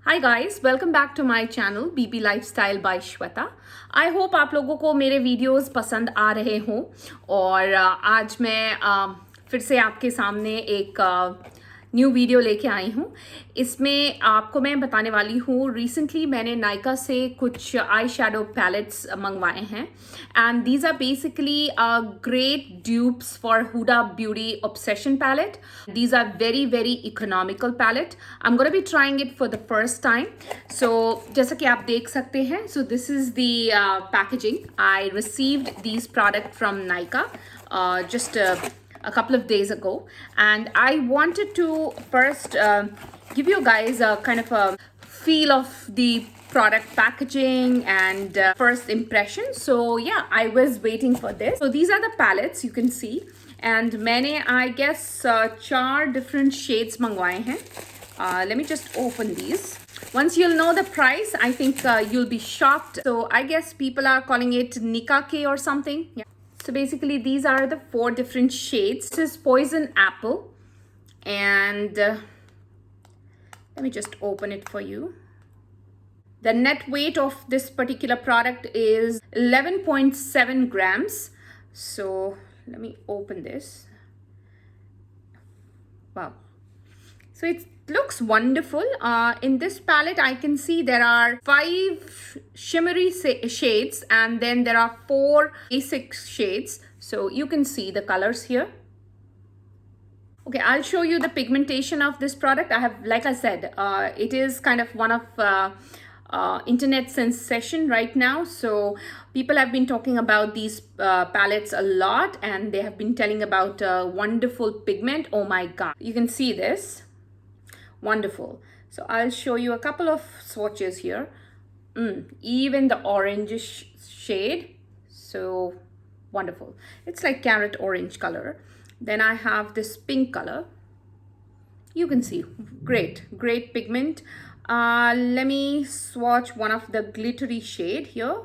Hi guys, welcome back to my channel BB lifestyle by Shweta. I hope आप लोगों को मेरे वीडियोस पसंद आ रहे हों और आज मैं फिर से आपके सामने एक न्यू वीडियो लेके आई हूँ। इसमें आपको मैं बताने वाली हूँ, रिसेंटली मैंने नायका से कुछ आई शेडो पैलेट्स मंगवाए हैं and these are basically great dupes for Huda Beauty Obsession palette. These are very economical palette. I'm going to be trying it for the first time. So जैसा कि आप देख सकते हैं, so this is the packaging. I received these products from NICKAK just a couple of days ago, and I wanted to first give you guys a kind of a feel of the product packaging and first impression. So yeah, I was waiting for this. So these are the palettes you can see, and मैंने I guess 4 different shades मंगवाए हैं. Let me just open these. Once you'll know the price, I think you'll be shocked. So I guess people are calling it NICKAK or something. Yeah. So basically these are the 4 different shades. This is Poison Apple, and let me just open it for you. The net weight of this particular product is 11.7 grams. So let me open this. Wow. So it looks wonderful. In this palette, I can see there are 5 shimmery shades, and then there are 4 basic shades. So you can see the colors here. Okay, I'll show you the pigmentation of this product. I have, like I said, it is kind of one of internet sensation right now. So people have been talking about these palettes a lot, and they have been telling about wonderful pigment. Oh my god, you can see this. Wonderful. So I'll show you a couple of swatches here. Even the orangish shade, so wonderful. It's like carrot orange color. Then I have this pink color. You can see great pigment. Let me swatch one of the glittery shade here.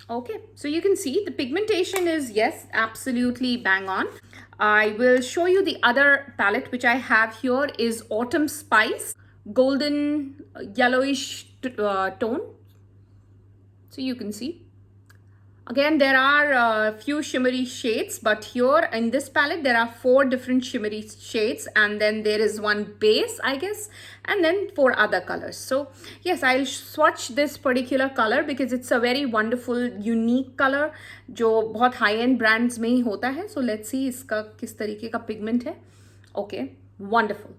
Okay, so you can see the pigmentation is, yes, absolutely bang on. I will show you the other palette which I have here is Autumn Spice, golden yellowish tone. So you can see. Again, there are a few shimmery shades, but here in this palette, there are 4 different shimmery shades, and then there is one base, I guess, and then 4 other colors. So yes, I'll swatch this particular color because it's a very wonderful, unique color, जो बहुत high-end brands में ही होता है. So let's see इसका किस तरीके का pigment है. Okay, wonderful.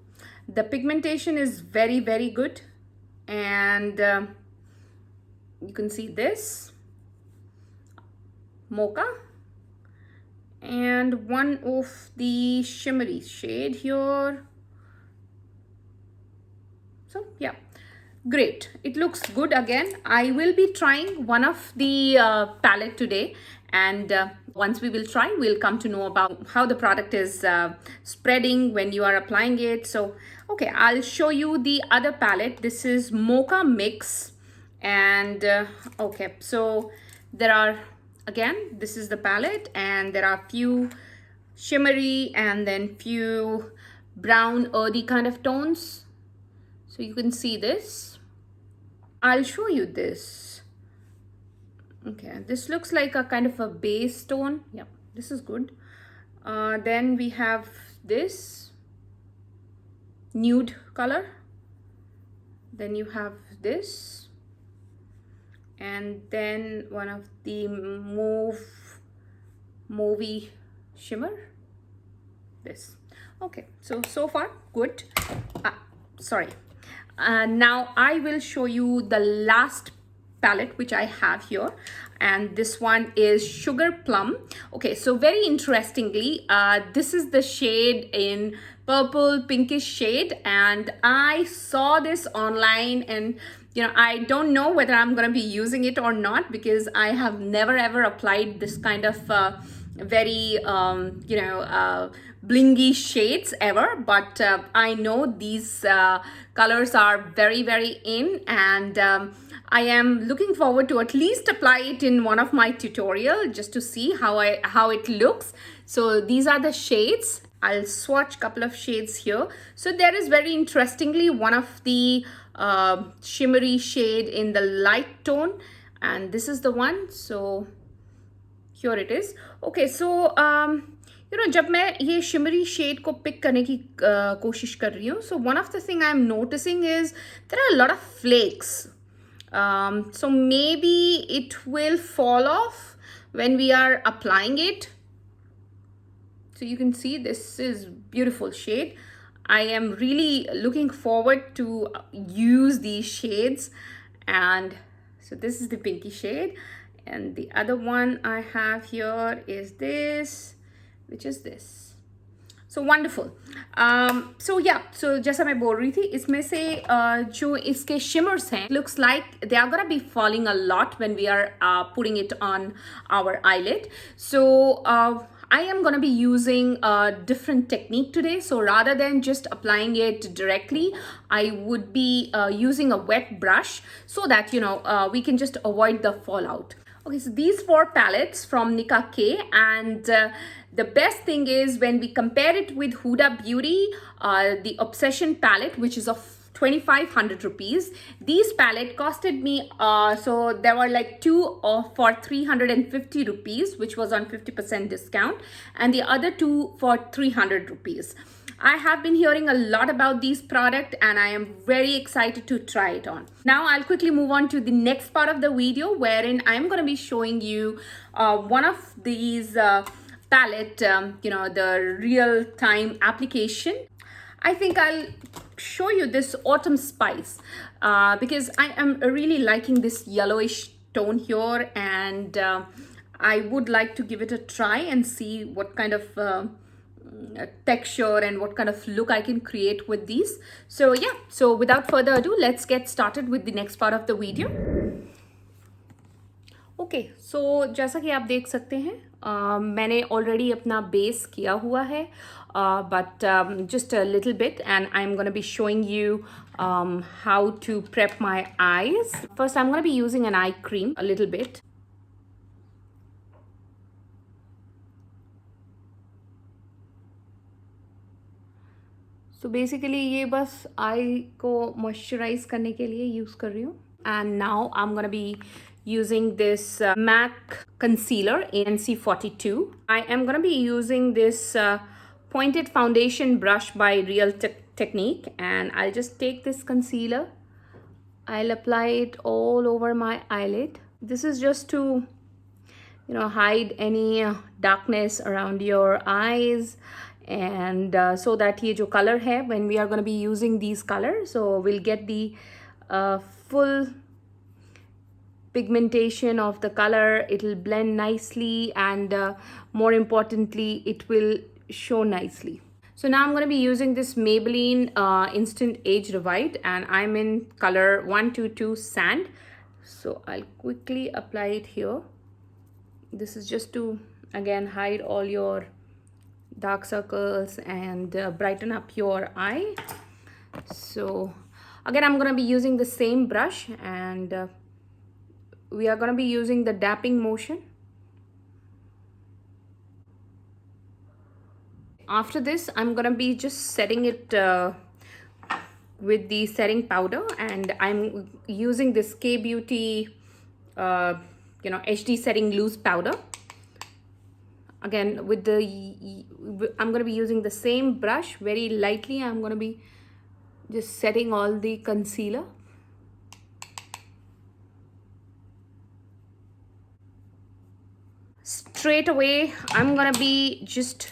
The pigmentation is very good, and you can see this. Mocha, and one of the shimmery shade here. So yeah, great, it looks good. Again, I will be trying one of the palette today, and once we will try, we'll come to know about how the product is spreading when you are applying it. So okay, I'll show you the other palette. This is Mocha Mix, and okay, so there are, again, this is the palette, and there are few shimmery and then few brown earthy kind of tones. So you can see this. I'll show you this. Okay, this looks like a kind of a base tone. Yeah, this is good. Then we have this nude color. Then you have this. And then one of the mauvey shimmer, this. Okay, so far good. Sorry. Now I will show you the last palette which I have here, and this one is Sugar Plum. Okay, so very interestingly, this is the shade in purple pinkish shade, and I saw this online, and you know, I don't know whether I'm going to be using it or not because I have never ever applied this kind of very blingy shades ever, but I know these colors are very in, and I am looking forward to at least apply it in one of my tutorial just to see how it looks. So these are the shades. I'll swatch couple of shades here. So there is very interestingly one of the shimmery shade in the light tone, and this is the one. So here it is. Okay, so जब मैं ये shimmery shade को pick करने की कोशिश कर रही हूँ, so one of the thing I'm noticing is there are a lot of flakes. So maybe it will fall off when we are applying it. So you can see this is beautiful shade. I am really looking forward to use these shades. And so this is the pinky shade, and the other one I have here is this, which is this. So wonderful. So yeah, so जैसा मैं बोल रही थी, इसमें से जो इसके shimmers हैं, looks like they are gonna be falling a lot when we are putting it on our eyelid. So I am going to be using a different technique today. So rather than just applying it directly, I would be using a wet brush so that, we can just avoid the fallout. Okay, so these 4 palettes from NICKAK, and the best thing is when we compare it with Huda Beauty, the Obsession palette, which is of 2500 rupees. These palette costed me, so there were like 2 for 350 rupees, which was on 50% discount, and the other 2 for 300 rupees. I have been hearing a lot about these products, and I am very excited to try it on. Now I'll quickly move on to the next part of the video, wherein I'm going to be showing you one of these palette, the real time application. I think I'll show you this Autumn Spice because I am really liking this yellowish tone here, and I would like to give it a try and see what kind of texture and what kind of look I can create with these. So yeah, so without further ado, let's get started with the next part of the video. Okay, so जैसा कि आप देख सकते हैं मैंने already अपना base किया हुआ है, but just a little bit, and I am gonna be showing you how to prep my eyes. First I am gonna be using an eye cream a little bit. So basically ये बस आई को moisturise करने के लिए use कर रही हूँ. And now I am gonna B using this MAC concealer in NC42. I am going to be using this pointed foundation brush by Real Technique, and I'll just take this concealer. I'll apply it all over my eyelid. This is just to hide any darkness around your eyes, and so that ये जो color है, when we are going to be using these colors, so we'll get the full pigmentation of the color. It'll blend nicely, and more importantly, it will show nicely. So now I'm going to be using this Maybelline Instant Age Revived, and I'm in color 122 Sand. So I'll quickly apply it here. This is just to again hide all your dark circles and brighten up your eye. So again, I'm going to be using the same brush, and we are going to be using the dapping motion. After this, I'm going to be just setting it with the setting powder, and I'm using this K-Beauty HD setting loose powder. Again, with the I'm going to be using the same brush. Very lightly I'm going to be just setting all the concealer. Straight away, I'm gonna be just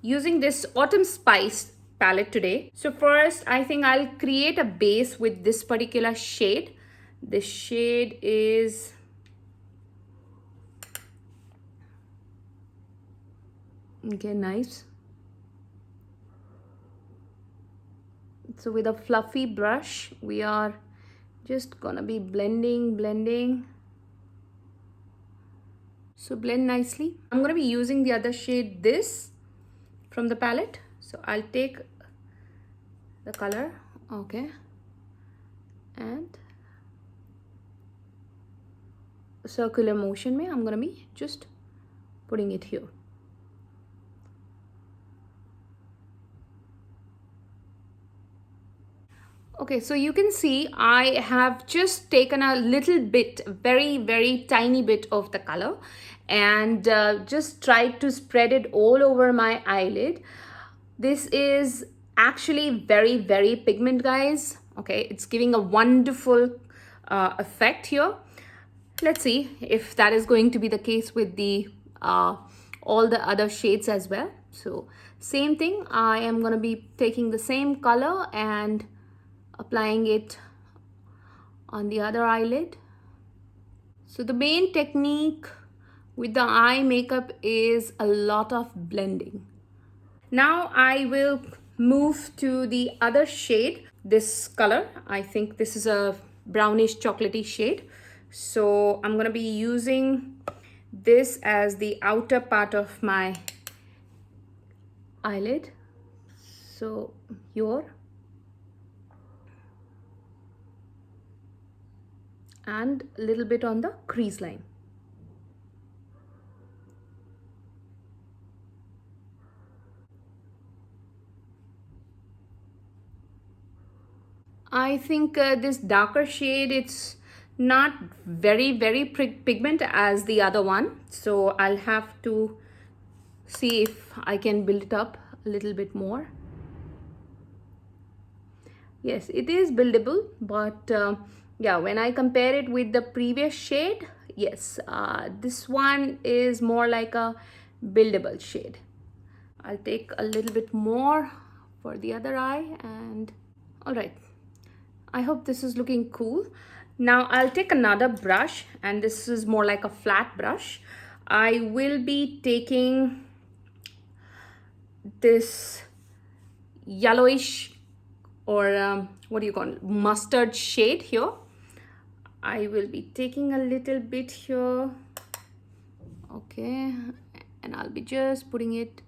using this Autumn Spice palette today. So first, I think I'll create a base with this particular shade. The shade is okay, nice. So with a fluffy brush, we are just gonna be blending. So blend nicely. I'm going to be using the other shade, this, from the palette. So I'll take the color, okay, and circular motion mein I'm going to be just putting it here. Okay, so you can see I have just taken a little bit, very tiny bit of the color, and just tried to spread it all over my eyelid. This is actually very pigment, guys. Okay, it's giving a wonderful effect here. Let's see if that is going to be the case with the all the other shades as well. So same thing, I am going to be taking the same color and applying it on the other eyelid. So the main technique with the eye makeup is a lot of blending. Now I will move to the other shade. This color, I think this is a brownish chocolatey shade. So I'm going to be using this as the outer part of my eyelid. So here, and a little bit on the crease line. I think this darker shade, it's not very pigment as the other one, so I'll have to see if I can build it up a little bit more. Yes, it is buildable, but yeah, when I compare it with the previous shade, yes, this one is more like a buildable shade. I'll take a little bit more for the other eye, and all right, I hope this is looking cool. Now I'll take another brush, and this is more like a flat brush. I will be taking this yellowish, or what do you call it, mustard shade here. I will be taking a little bit here. Okay, and I'll be just putting it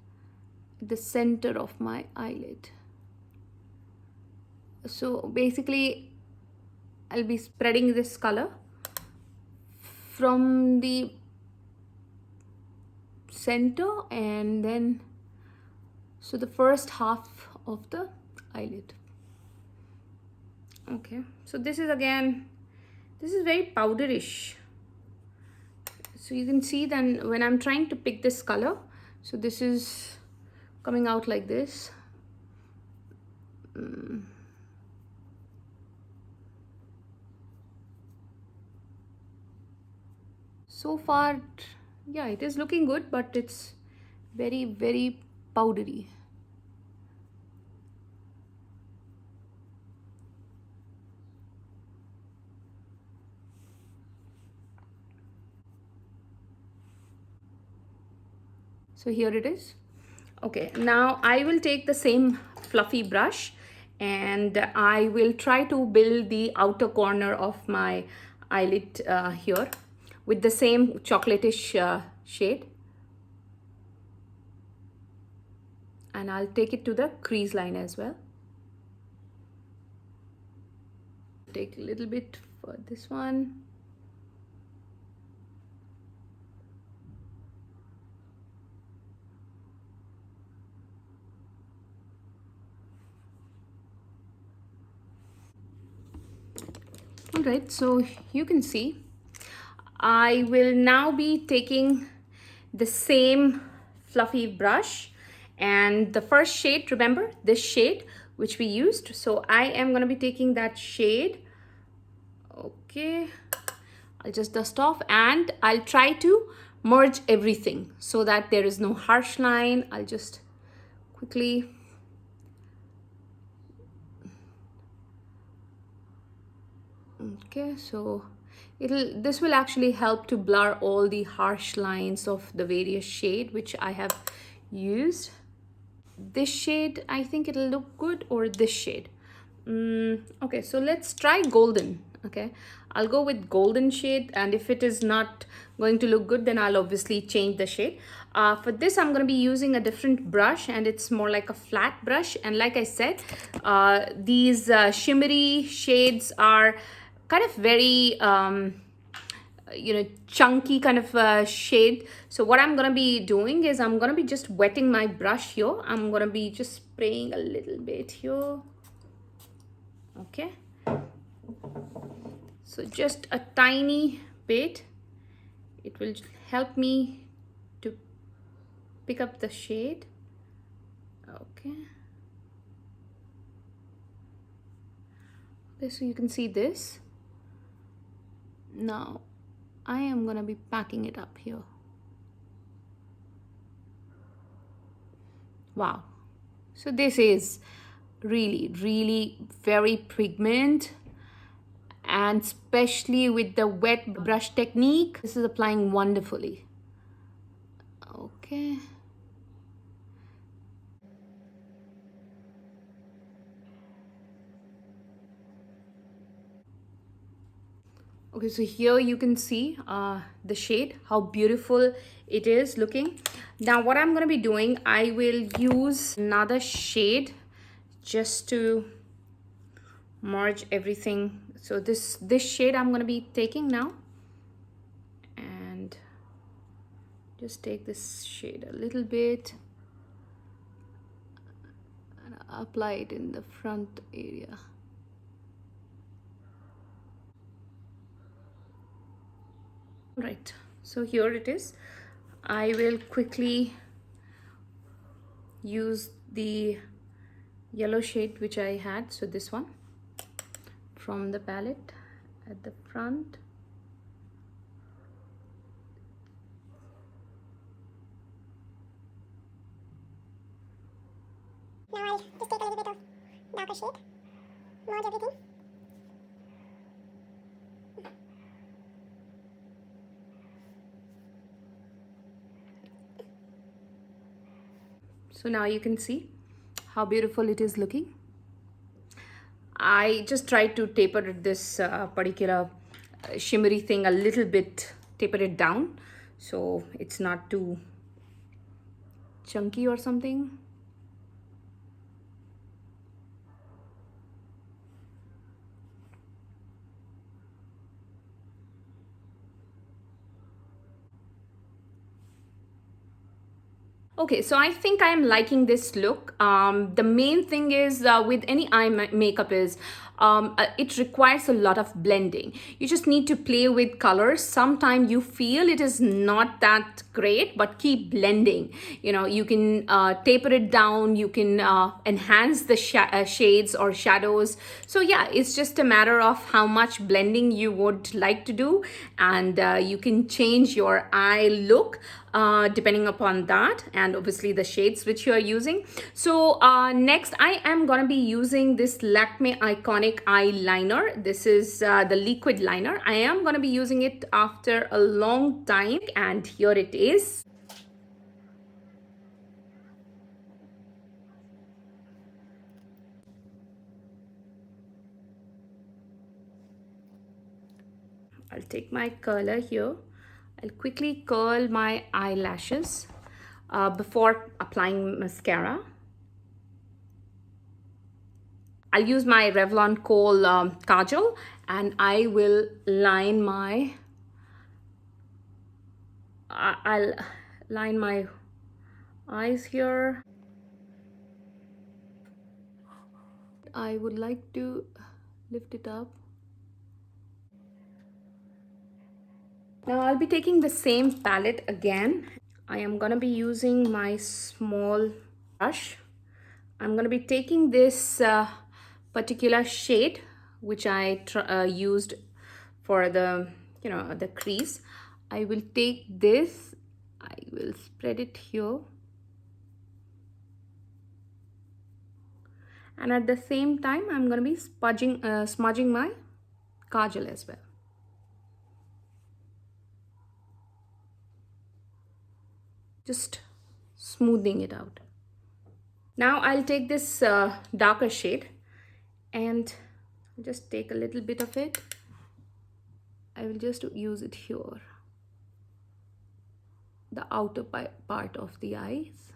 at the center of my eyelid. So basically I'll be spreading this color from the center, and then so the first half of the eyelid. Okay, so this is again, this is very powderish. So you can see then when I'm trying to pick this color, so this is coming out like this. So far, yeah, it is looking good, but it's very powdery. So here it is. Okay, now I will take the same fluffy brush, and I will try to build the outer corner of my eyelid here with the same chocolatish shade, and I'll take it to the crease line as well. Take a little bit for this one. All right, so you can see I will now be taking the same fluffy brush, and the first shade, remember this shade which we used, so I am going to be taking that shade. Okay, I'll just dust off, and I'll try to merge everything so that there is no harsh line. I'll just quickly okay, so this will actually help to blur all the harsh lines of the various shade which I have used. This shade, I think it'll look good, or this shade. Okay, so let's try golden. Okay, I'll go with golden shade, and if it is not going to look good, then I'll obviously change the shade. For this, I'm going to be using a different brush, and it's more like a flat brush. And like I said, these shimmery shades are kind of very you know, chunky kind of shade. So what I'm gonna be doing is I'm gonna be just wetting my brush here. I'm gonna be just spraying a little bit here. Okay, so just a tiny bit, it will help me to pick up the shade. Okay, so you can see this. Now I am gonna be packing it up here. Wow, so this is really very pigment, and especially with the wet brush technique, this is applying wonderfully. Okay, okay, so here you can see the shade, how beautiful it is looking. Now what I'm going to be doing, I will use another shade just to merge everything. So this shade I'm going to be taking now, and just take this shade a little bit and apply it in the front area. Right, so here it is. I will quickly use the yellow shade which I had, so this one from the palette at the front. Now I'll just take a little bit of darker shade, merge everything. So now you can see how beautiful it is looking. I just tried to taper this particular shimmery thing a little bit, taper it down so it's not too chunky or something. Okay, so I think I'm liking this look. The main thing is with any eye makeup is it requires a lot of blending. You just need to play with colors. Sometimes you feel it is not that great, but keep blending. You know, you can taper it down, you can enhance the shades or shadows. So yeah, it's just a matter of how much blending you would like to do, and you can change your eye look depending upon that, and obviously the shades which you are using. So next I am going to be using this Lakme Iconic eyeliner. This is the liquid liner. I am going to be using it after a long time, and here it is. I'll take my curler here. I'll quickly curl my eyelashes before applying mascara. I'll use my Revlon Kohl kajal, and I will line my I'll line my eyes here. I would like to lift it up. Now I'll be taking the same palette again. I am gonna be using my small brush. I'm gonna be taking this particular shade which I used for the the crease. I will take this, I will spread it here, and at the same time I'm gonna be smudging my kajal as well. Just smoothing it out. Now I'll take this darker shade and just take a little bit of it. I will just use it here, the outer part of the eyes.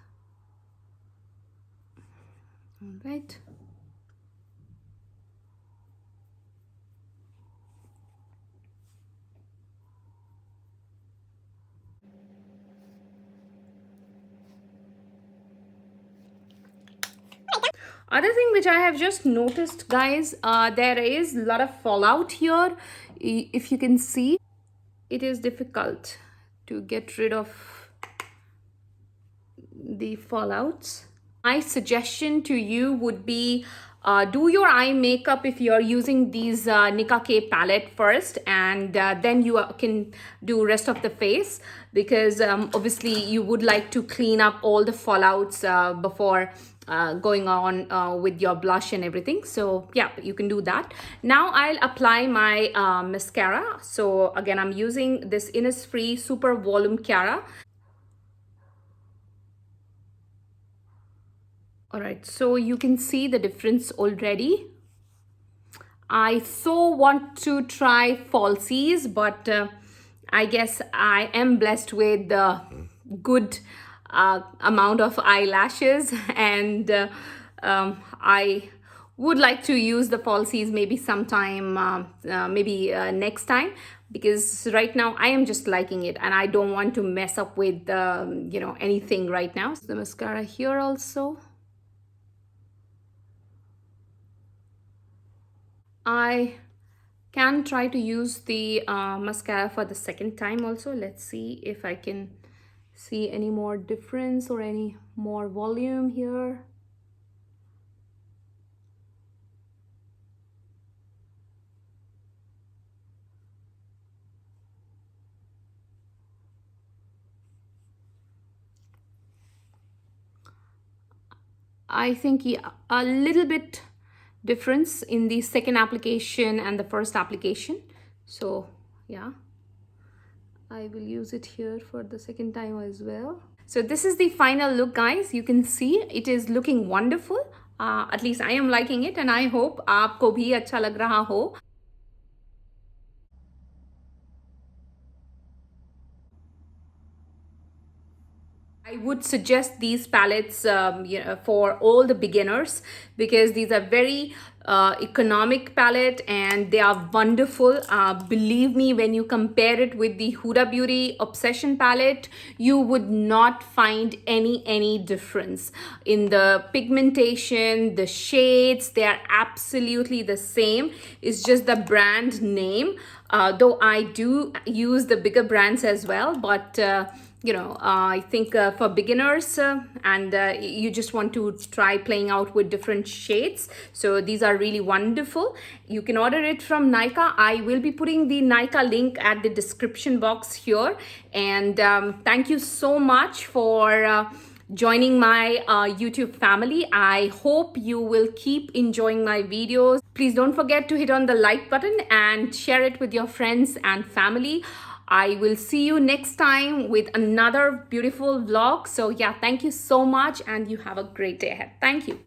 All right. Other thing which I have just noticed, guys, there is a lot of fallout here. If you can see, it is difficult to get rid of the fallouts. My suggestion to you would be do your eye makeup if you're using these NICKAK palette first, and then you can do rest of the face, because obviously you would like to clean up all the fallouts before going on with your blush and everything. So yeah, you can do that. Now I'll apply my mascara. So again, I'm using this Innisfree Super Volume Cara. All right, so you can see the difference already. I so want to try falsies, but I guess I am blessed with the good amount of eyelashes, and I would like to use the falsies maybe sometime, maybe next time, because right now I am just liking it and I don't want to mess up with anything right now. So the mascara here also. I can try to use the mascara for the second time also. Let's see if I can see any more difference or any more volume here. I think, yeah, a little bit difference in the second application and the first application. So yeah, I will use it here for the second time as well. So this is the final look, guys. You can see it is looking wonderful. At least I am liking it, and I hope आपको भी अच्छा लग रहा हो. I would suggest these palettes for all the beginners, because these are very economic palette and they are wonderful. Believe me, when you compare it with the Huda Beauty Obsession palette, you would not find any difference in the pigmentation, the shades. They are absolutely the same. It's just the brand name. Though I do use the bigger brands as well, but I think for beginners and you just want to try playing out with different shades, so these are really wonderful. You can order it from NICKAK. I will be putting the NICKAK link at the description box here. And thank you so much for joining my YouTube family. I hope you will keep enjoying my videos. Please don't forget to hit on the like button and share it with your friends and family. I will see you next time with another beautiful vlog. So yeah, thank you so much and you have a great day ahead. Thank you.